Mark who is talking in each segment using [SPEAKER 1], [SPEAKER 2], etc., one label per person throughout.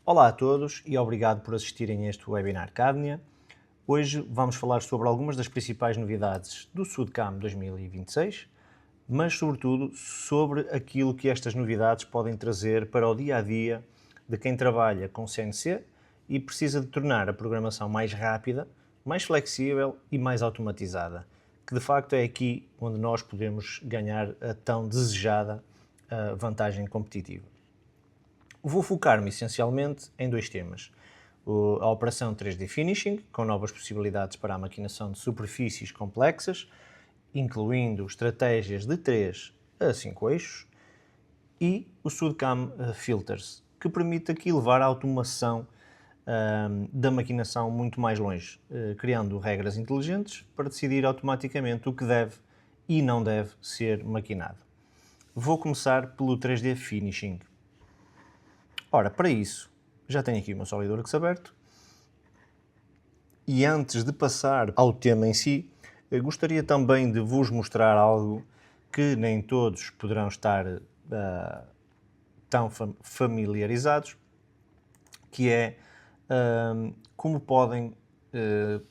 [SPEAKER 1] Olá a todos e obrigado por assistirem a este webinar Cadnia. Hoje vamos falar sobre algumas das principais novidades do SUDCAM 2026, mas sobretudo sobre aquilo que estas novidades podem trazer para o dia-a-dia de quem trabalha com CNC e precisa de tornar a programação mais rápida, mais flexível e mais automatizada, que de facto é aqui onde nós podemos ganhar a tão desejada vantagem competitiva. Vou focar-me essencialmente em dois temas. A operação 3D Finishing, com novas possibilidades para a maquinação de superfícies complexas, incluindo estratégias de 3 a 5 eixos, e o SUDCAM Filters, que permite aqui levar a automação da maquinação muito mais longe, criando regras inteligentes para decidir automaticamente o que deve e não deve ser maquinado. Vou começar pelo 3D Finishing. Ora, para isso, já tenho aqui o meu SolidWorks aberto e antes de passar ao tema em si, eu gostaria também de vos mostrar algo que nem todos poderão estar tão familiarizados, que é como podem,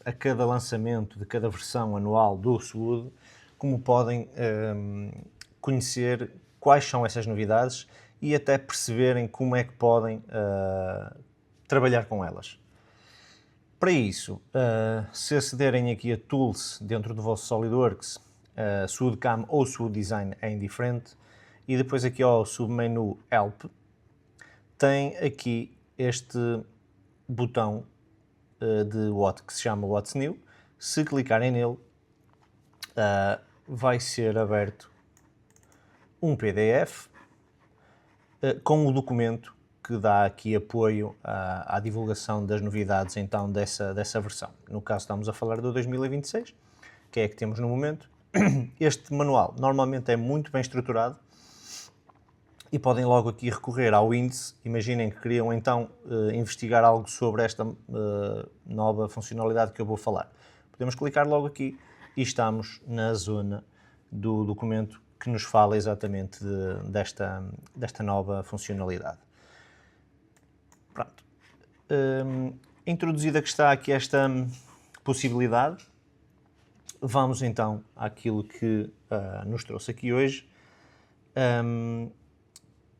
[SPEAKER 1] a cada lançamento de cada versão anual do SWOOD, como podem conhecer quais são essas novidades e até perceberem como é que podem trabalhar com elas. Para isso, se acederem aqui a Tools dentro do vosso SolidWorks, SUDCAM ou SWOOD Design é indiferente, e depois aqui ao submenu Help, tem aqui este botão que se chama What's New. Se clicarem nele, vai ser aberto um PDF com o documento que dá aqui apoio à divulgação das novidades então dessa versão. No caso estamos a falar do 2026, que é a que temos no momento. Este manual normalmente é muito bem estruturado e podem logo aqui recorrer ao índice. Imaginem que queriam então investigar algo sobre esta nova funcionalidade que eu vou falar. Podemos clicar logo aqui e estamos na zona do documento que nos fala exatamente desta nova funcionalidade. Pronto. Introduzida que está aqui esta possibilidade, vamos então àquilo que nos trouxe aqui hoje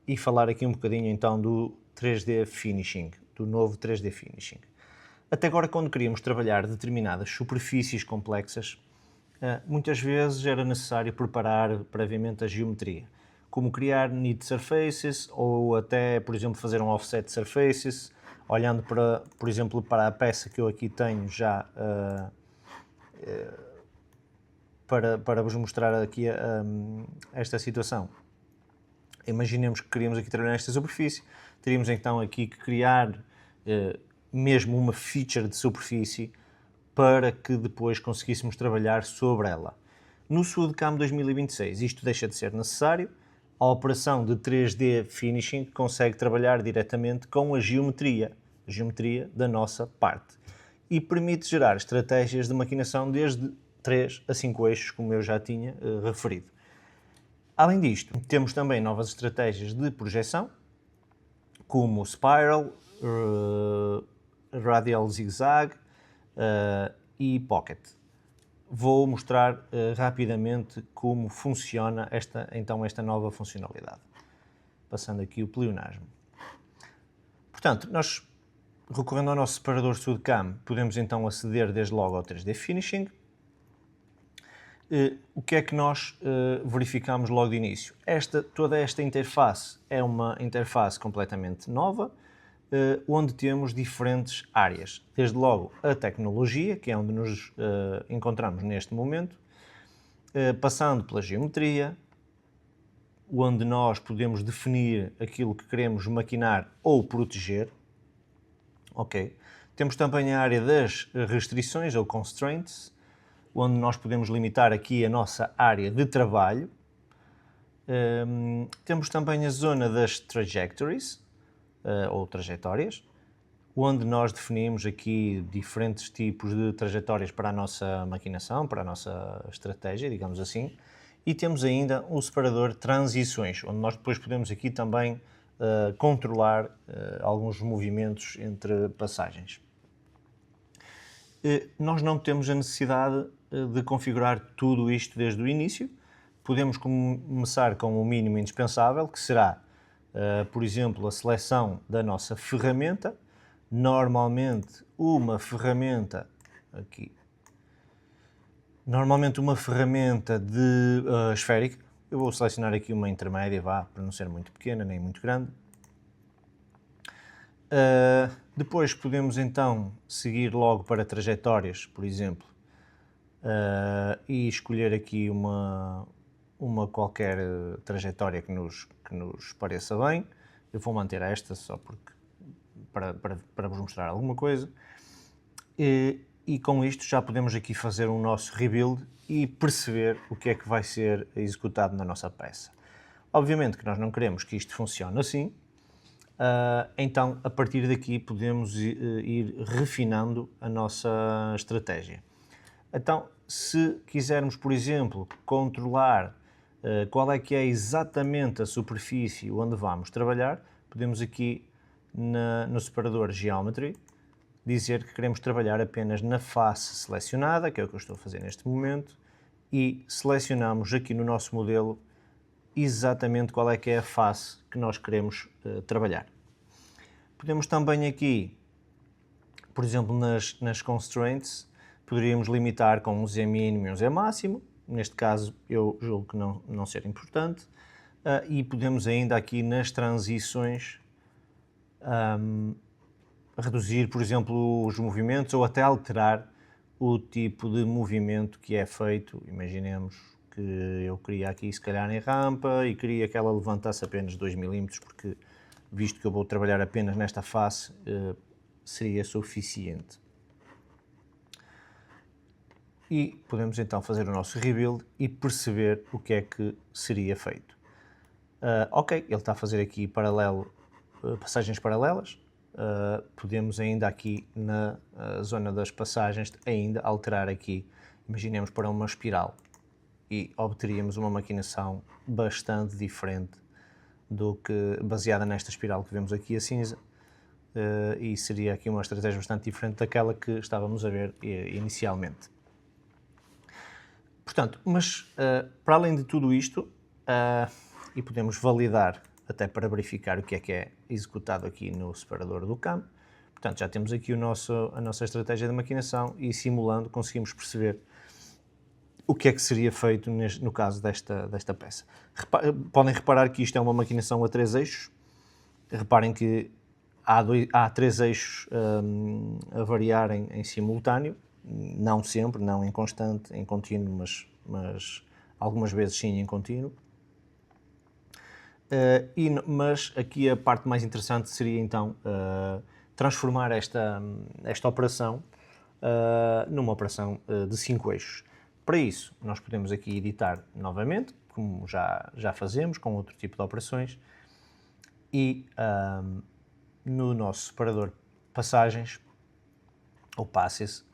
[SPEAKER 1] e falar aqui um bocadinho então do 3D Finishing, do novo 3D Finishing. Até agora, quando queríamos trabalhar determinadas superfícies complexas, muitas vezes era necessário preparar previamente a geometria, como criar knit surfaces ou até, por exemplo, fazer um offset surfaces, olhando para, por exemplo, para a peça que eu aqui tenho já para vos mostrar aqui esta situação. Imaginemos que queríamos aqui trabalhar nesta superfície, teríamos então aqui que criar mesmo uma feature de superfície para que depois conseguíssemos trabalhar sobre ela. No SUDCAM 2026 isto deixa de ser necessário, a operação de 3D Finishing consegue trabalhar diretamente com a geometria da nossa parte e permite gerar estratégias de maquinação desde 3 a 5 eixos, como eu já tinha referido. Além disto, temos também novas estratégias de projeção, como Spiral, Radial Zigzag e Pocket. Vou mostrar rapidamente como funciona esta nova funcionalidade. Passando aqui o pleonasmo. Portanto, nós, recorrendo ao nosso separador SUDCAM, podemos então aceder desde logo ao 3D Finishing. O que é que nós verificamos logo de início? Toda esta interface é uma interface completamente nova, onde temos diferentes áreas. Desde logo a tecnologia, que é onde nos encontramos neste momento, passando pela geometria, onde nós podemos definir aquilo que queremos maquinar ou proteger. Ok. Temos também a área das restrições ou constraints, onde nós podemos limitar aqui a nossa área de trabalho. Temos também a zona das trajectories, ou trajetórias, onde nós definimos aqui diferentes tipos de trajetórias para a nossa maquinação, para a nossa estratégia, digamos assim. E temos ainda o separador transições, onde nós depois podemos aqui também controlar alguns movimentos entre passagens. Nós não temos a necessidade de configurar tudo isto desde o início. Podemos começar com o mínimo indispensável, que será, por exemplo, a seleção da nossa ferramenta. Normalmente uma ferramenta de esférica. Eu vou selecionar aqui uma intermédia, para não ser muito pequena nem muito grande. Depois podemos então seguir logo para trajetórias, por exemplo, e escolher aqui uma qualquer trajetória que nos pareça bem. Eu vou manter esta só para vos mostrar alguma coisa. E com isto já podemos aqui fazer o nosso rebuild e perceber o que é que vai ser executado na nossa peça. Obviamente que nós não queremos que isto funcione assim, então a partir daqui podemos ir refinando a nossa estratégia. Então, se quisermos, por exemplo, controlar qual é que é exatamente a superfície onde vamos trabalhar, podemos aqui no separador Geometry dizer que queremos trabalhar apenas na face selecionada, que é o que eu estou a fazer neste momento, e selecionamos aqui no nosso modelo exatamente qual é que é a face que nós queremos trabalhar. Podemos também aqui, por exemplo, nas constraints, poderíamos limitar com um Z mínimo e um Z máximo. Neste caso, eu julgo que não ser importante. E podemos ainda aqui nas transições reduzir, por exemplo, os movimentos ou até alterar o tipo de movimento que é feito. Imaginemos que eu queria aqui, se calhar, em rampa e queria que ela levantasse apenas 2 mm, porque, visto que eu vou trabalhar apenas nesta face, seria suficiente. E podemos então fazer o nosso rebuild e perceber o que é que seria feito. Ok, ele está a fazer aqui passagens paralelas. Podemos ainda aqui na zona das passagens ainda alterar aqui, imaginemos para uma espiral, e obteríamos uma maquinação bastante diferente do que baseada nesta espiral que vemos aqui a cinza, e seria aqui uma estratégia bastante diferente daquela que estávamos a ver inicialmente. Portanto, mas para além de tudo isto, e podemos validar até para verificar o que é executado aqui no separador do campo. Portanto, já temos aqui a nossa estratégia de maquinação e simulando conseguimos perceber o que é que seria feito no caso desta peça. Podem reparar que isto é uma maquinação a 3 eixos. Reparem que há 3 eixos a variar em simultâneo, não sempre, não em constante, em contínuo, mas algumas vezes sim em contínuo. Mas aqui a parte mais interessante seria então transformar esta operação numa operação de 5 eixos. Para isso, nós podemos aqui editar novamente, como já fazemos com outro tipo de operações, e no nosso separador passagens, ou passes,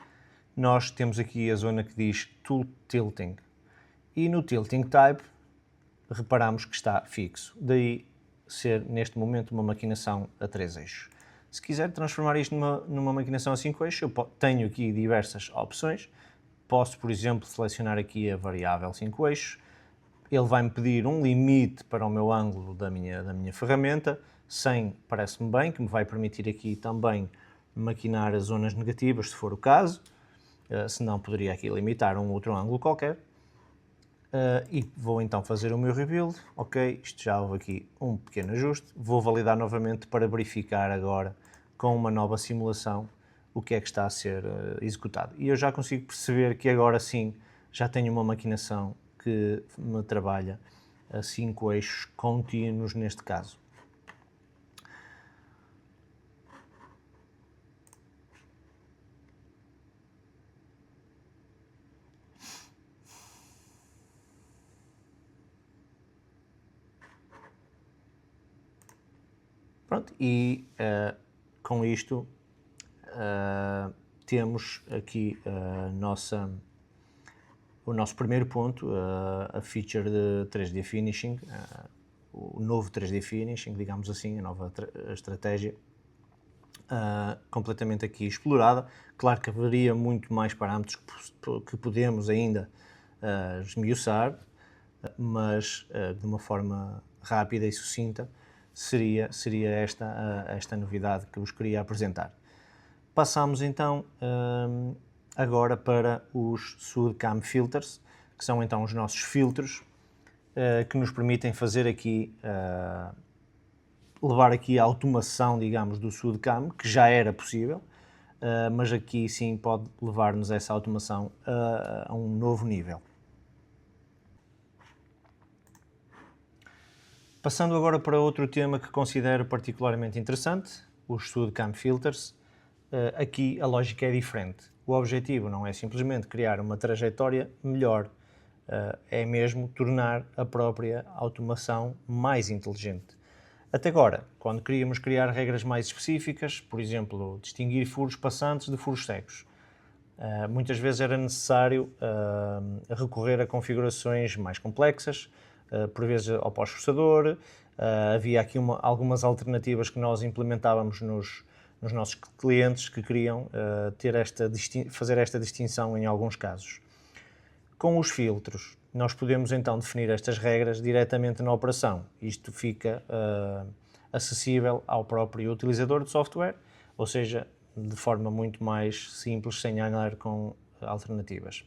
[SPEAKER 1] nós temos aqui a zona que diz Tool Tilting, e no Tilting Type reparamos que está fixo, daí ser neste momento uma maquinação a 3 eixos. Se quiser transformar isto numa maquinação a 5 eixos, eu tenho aqui diversas opções. Posso, por exemplo, selecionar aqui a variável 5 eixos, ele vai-me pedir um limite para o meu ângulo da minha ferramenta, 100 parece-me bem, que me vai permitir aqui também maquinar as zonas negativas, se for o caso, se não poderia aqui limitar um outro ângulo qualquer. E vou então fazer o meu rebuild. Ok, isto já houve aqui um pequeno ajuste. Vou validar novamente para verificar agora com uma nova simulação o que é que está a ser executado. E eu já consigo perceber que agora sim já tenho uma maquinação que me trabalha a 5 eixos contínuos neste caso. Pronto, e com isto temos aqui o nosso primeiro ponto, a feature de 3D Finishing, o novo 3D Finishing, digamos assim, a nova estratégia, completamente aqui explorada. Claro que haveria muito mais parâmetros que podemos ainda esmiuçar, mas de uma forma rápida e sucinta seria esta novidade que vos queria apresentar. Passamos então agora para os SUDCAM Filters, que são então os nossos filtros que nos permitem fazer aqui, levar aqui a automação, digamos, do SUDCAM, que já era possível, mas aqui sim pode levar-nos essa automação a um novo nível. Passando agora para outro tema que considero particularmente interessante, os SUDCAM Filters. Aqui a lógica é diferente. O objetivo não é simplesmente criar uma trajetória melhor, é mesmo tornar a própria automação mais inteligente. Até agora, quando queríamos criar regras mais específicas, por exemplo, distinguir furos passantes de furos cegos, muitas vezes era necessário recorrer a configurações mais complexas, por vezes ao pós-processador. Havia aqui algumas alternativas que nós implementávamos nos nossos clientes que queriam fazer esta distinção em alguns casos. Com os filtros, nós podemos então definir estas regras diretamente na operação. Isto fica acessível ao próprio utilizador de software, ou seja, de forma muito mais simples, sem andar com alternativas.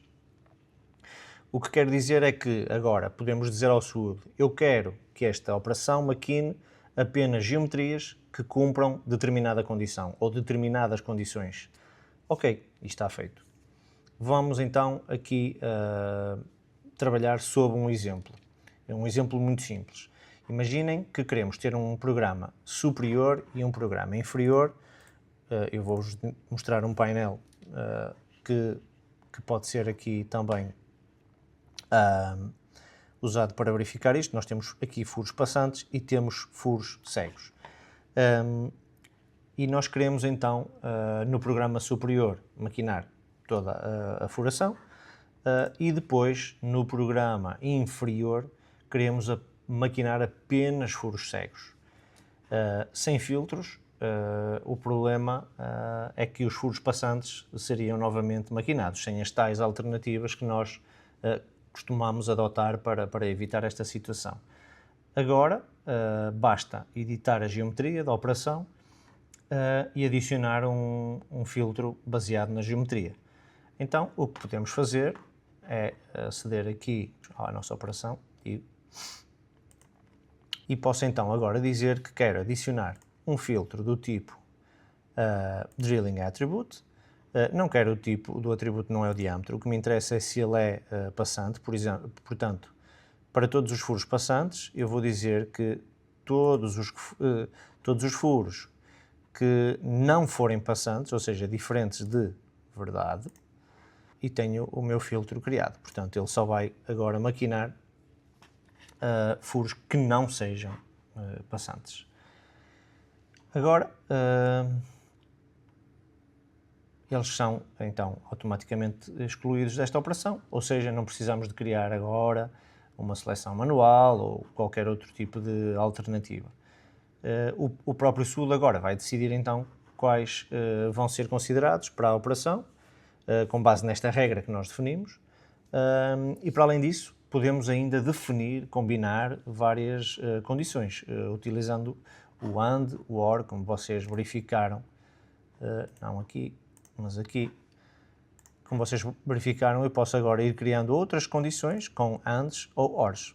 [SPEAKER 1] O que quero dizer é que agora podemos dizer ao SUD: eu quero que esta operação maquine apenas geometrias que cumpram determinada condição ou determinadas condições. Ok, isto está feito. Vamos então aqui trabalhar sob um exemplo. É um exemplo muito simples. Imaginem que queremos ter um programa superior e um programa inferior. Eu vou-vos mostrar um painel que pode ser aqui também usado para verificar isto. Nós temos aqui furos passantes e temos furos cegos. E nós queremos então, no programa superior, maquinar toda a furação e depois, no programa inferior, queremos maquinar apenas furos cegos. Sem filtros, o problema é que os furos passantes seriam novamente maquinados, sem as tais alternativas que nós costumamos adotar para evitar esta situação. Agora, basta editar a geometria da operação e adicionar um filtro baseado na geometria. Então, o que podemos fazer é aceder aqui à nossa operação e posso então agora dizer que quero adicionar um filtro do tipo Drilling Attribute. Não quero o tipo do atributo, não é o diâmetro. O que me interessa é se ele é passante, por exemplo. Portanto, para todos os furos passantes, eu vou dizer que todos os furos que não forem passantes, ou seja, diferentes de verdade, e tenho o meu filtro criado. Portanto, ele só vai agora maquinar furos que não sejam passantes. Agora, eles são então automaticamente excluídos desta operação, ou seja, não precisamos de criar agora uma seleção manual ou qualquer outro tipo de alternativa. O próprio SUD agora vai decidir então quais vão ser considerados para a operação, com base nesta regra que nós definimos, e para além disso podemos ainda definir, combinar várias condições, utilizando o AND, o OR, como vocês verificaram, não aqui, mas aqui, como vocês verificaram, eu posso agora ir criando outras condições com ANDs ou ORs,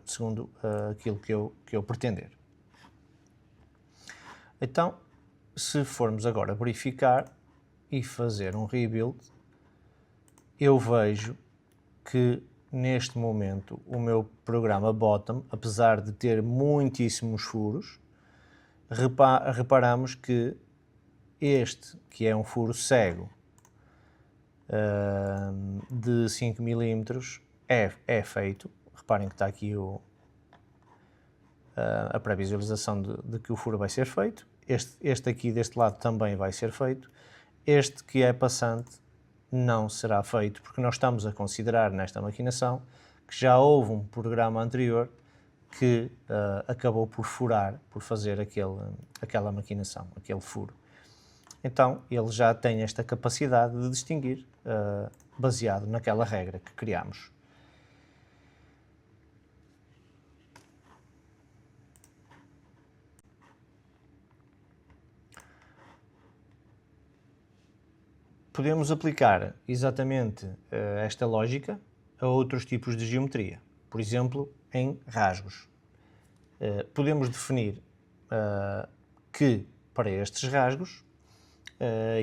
[SPEAKER 1] segundo aquilo que eu pretender. Então, se formos agora verificar e fazer um rebuild, eu vejo que neste momento o meu programa bottom, apesar de ter muitíssimos furos, reparamos que este, que é um furo cego de 5 mm, é feito. Reparem que está aqui a pré-visualização de que o furo vai ser feito. Este aqui deste lado também vai ser feito. Este que é passante não será feito, porque nós estamos a considerar nesta maquinação que já houve um programa anterior que acabou por furar, por fazer aquela maquinação, aquele furo. Então ele já tem esta capacidade de distinguir baseado naquela regra que criamos. Podemos aplicar exatamente esta lógica a outros tipos de geometria, por exemplo, em rasgos. Podemos definir que para estes rasgos,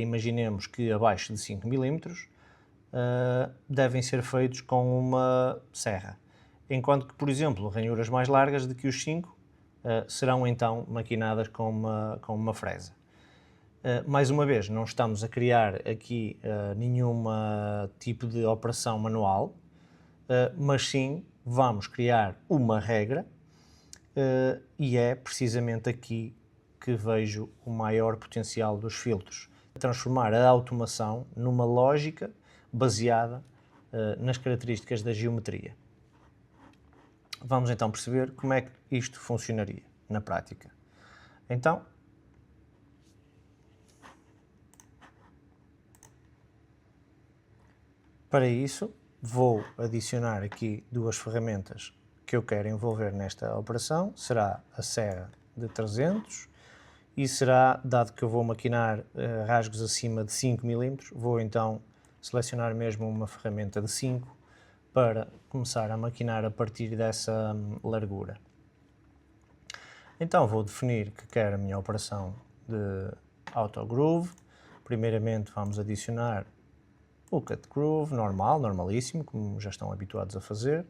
[SPEAKER 1] imaginemos que abaixo de 5 mm, devem ser feitos com uma serra, enquanto que, por exemplo, ranhuras mais largas do que os 5 serão então maquinadas com uma fresa. Mais uma vez, não estamos a criar aqui nenhum tipo de operação manual, mas sim vamos criar uma regra e é precisamente aqui que vejo o maior potencial dos filtros. Transformar a automação numa lógica baseada nas características da geometria. Vamos então perceber como é que isto funcionaria na prática. Então, para isso, vou adicionar aqui duas ferramentas que eu quero envolver nesta operação. Será a serra de 300 e será, dado que eu vou maquinar rasgos acima de 5 mm, vou então selecionar mesmo uma ferramenta de 5 para começar a maquinar a partir dessa largura. Então vou definir que quero a minha operação de autogroove. Primeiramente vamos adicionar o cut groove normal, normalíssimo, como já estão habituados a fazer,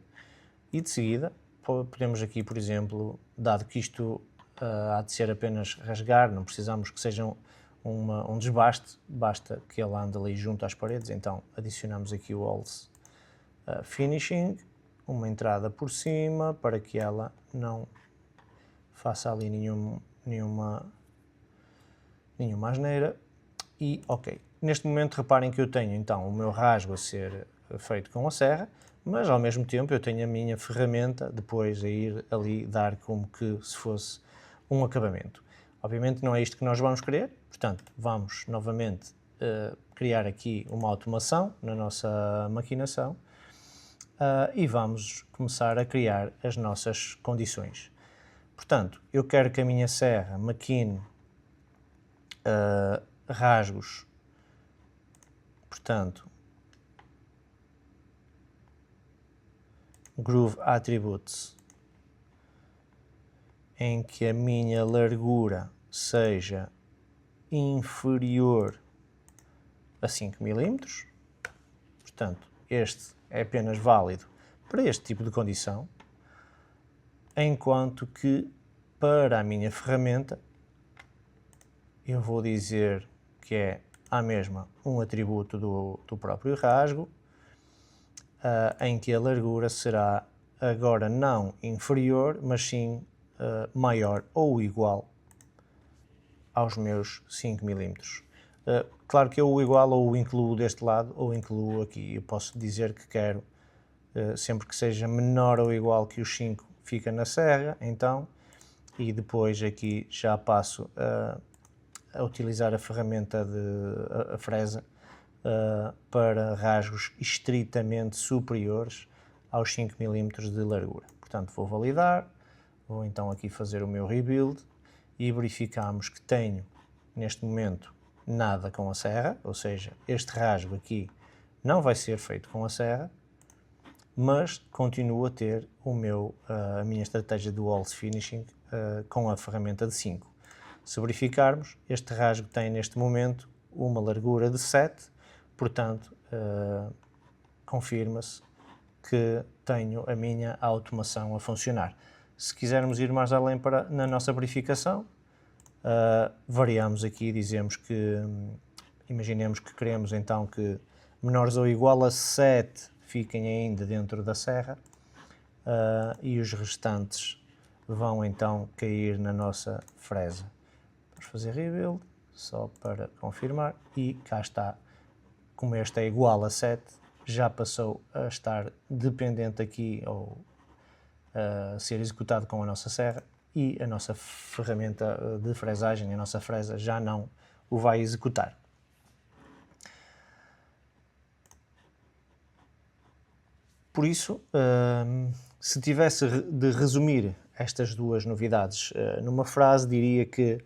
[SPEAKER 1] e de seguida podemos aqui, por exemplo, dado que isto há de ser apenas rasgar, não precisamos que seja um desbaste, basta que ele ande ali junto às paredes, então adicionamos aqui o Walls Finishing, uma entrada por cima para que ela não faça ali nenhuma asneira e ok. Neste momento reparem que eu tenho então o meu rasgo a ser feito com a serra, mas ao mesmo tempo eu tenho a minha ferramenta depois a ir ali dar como que se fosse um acabamento. Obviamente não é isto que nós vamos querer, portanto vamos novamente criar aqui uma automação na nossa maquinação e vamos começar a criar as nossas condições. Portanto, eu quero que a minha serra maquine rasgos, portanto, Groove Attributes, em que a minha largura seja inferior a 5 mm. Portanto, este é apenas válido para este tipo de condição, enquanto que para a minha ferramenta eu vou dizer que é a mesma um atributo do próprio rasgo, em que a largura será agora não inferior, mas sim maior ou igual aos meus 5 mm. Claro que eu o igualo ou o incluo deste lado ou incluo aqui. Eu posso dizer que quero sempre que seja menor ou igual que os 5 fica na serra, então, e depois aqui já passo a utilizar a ferramenta a fresa para rasgos estritamente superiores aos 5 mm de largura. Portanto, vou validar, vou então aqui fazer o meu rebuild e verificamos que tenho, neste momento, nada com a serra, ou seja, este rasgo aqui não vai ser feito com a serra, mas continuo a ter a minha estratégia de Walls Finishing com a ferramenta de 5. Se verificarmos, este rasgo tem neste momento uma largura de 7, portanto, confirma-se que tenho a minha automação a funcionar. Se quisermos ir mais além na nossa verificação, variamos aqui, dizemos que, imaginemos que queremos então que menores ou igual a 7 fiquem ainda dentro da serra e os restantes vão então cair na nossa fresa. Vamos fazer rebuild, só para confirmar, e cá está, como este é igual a 7, já passou a estar dependente aqui, ou ser executado com a nossa serra e a nossa ferramenta de fresagem, a nossa fresa, já não o vai executar. Por isso, se tivesse de resumir estas duas novidades numa frase, diria que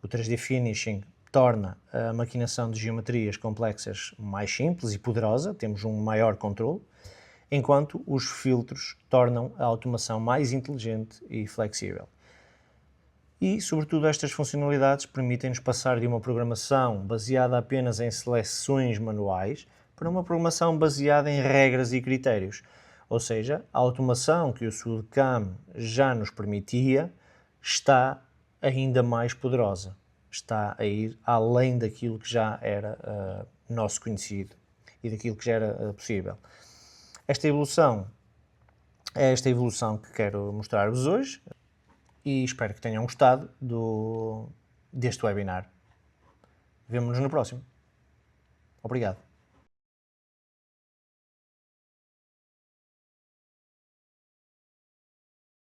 [SPEAKER 1] o 3D Finishing torna a maquinação de geometrias complexas mais simples e poderosa, temos um maior controle, enquanto os filtros tornam a automação mais inteligente e flexível. E, sobretudo, estas funcionalidades permitem-nos passar de uma programação baseada apenas em seleções manuais para uma programação baseada em regras e critérios. Ou seja, a automação que o SUDCAM já nos permitia está ainda mais poderosa. Está a ir além daquilo que já era nosso conhecido e daquilo que já era possível. Esta evolução é esta evolução que quero mostrar-vos hoje e espero que tenham gostado deste webinar. Vemo-nos no próximo. Obrigado.